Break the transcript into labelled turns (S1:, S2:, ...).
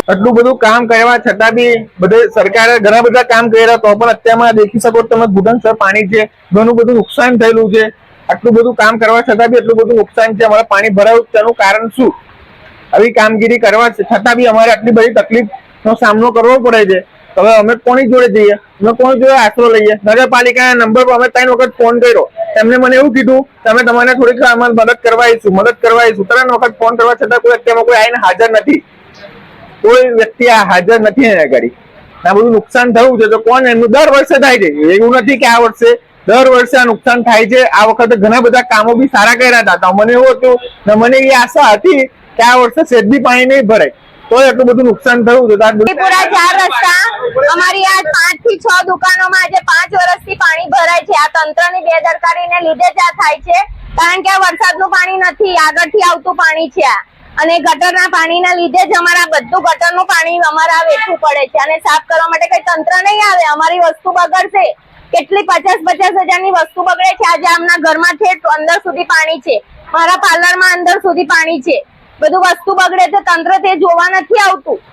S1: આટલું બધું કામ કરવા છતાં બી બધે સરકારે ઘણા બધા કામ કર્યા તો પણ અત્યારમાં દેખી શકો તમે ઘૂંટણસર પાણી છે, ઘણું બધું નુકસાન થયેલું છે. આટલું બધું કામ કરવા છતાં બી એટલું બધું નુકસાન છે, અમારે પાણી ભરાયું તેનું કારણ શું? આવી કામગીરી કરવા છતાં બી અમારે આટલી બધી તકલીફનો સામનો કરવો પડે છે. હવે અમે કોની જોડે જઈએ, અમે કોની જોડે આશરો લઈએ? નગરપાલિકાના નંબર પર અમે 3 વખત ફોન કર્યો, એમને મને એવું કીધું તમે તમારે થોડીક અમારે મદદ કરવા આવીશું. 3 વખત ફોન કરવા છતાં કોઈ અત્યારમાં કોઈ આવીને હાજર નથી. કોઈ વ્યક્તિ હાજર નથી એના ઘડી. આ બધું નુકસાન થયું છે તો કોણ એમનું દર વર્ષે થાય છે, એવું નથી કે આ વર્ષે, દર વર્ષે આ નુકસાન થાય છે. આ વખતે ઘણા બધા કામો બી સારા કર્યા હતા. મને એવું હતું, મને એવી આશા હતી કે આ વર્ષે સેજ બી પાણી નહીં ભરાય, તો એટલું બધું નુકસાન થયું છે.
S2: પૂરા 4 રસ્તા અમારી આ 5 થી 6 દુકાનોમાં આજે 5 વર્ષથી પાણી ભરાય છે. આ તંત્રની બેદરકારીને લીધે જ આ થાય છે, કારણ કે આ વરસાદનું પાણી નથી, આગળથી આવતું પાણી છે આ. અને ગટરના પાણીના લીધે જ અમારા બધું ગટરનું પાણી અમારા વેઠવું પડે છે. અને સાફ કરવા માટે કઈ તંત્ર નહીં આવે, અમારી વસ્તુ બગડશે. કેટલી 50-50 હજારની વસ્તુ બગડે છે. આજે આમના ઘરમાં છે અંદર સુધી પાણી છે, મારા પાર્લરમાં અંદર સુધી પાણી છે. બધું વસ્તુ બગડે તો તંત્ર તે જોવા નથી આવતું.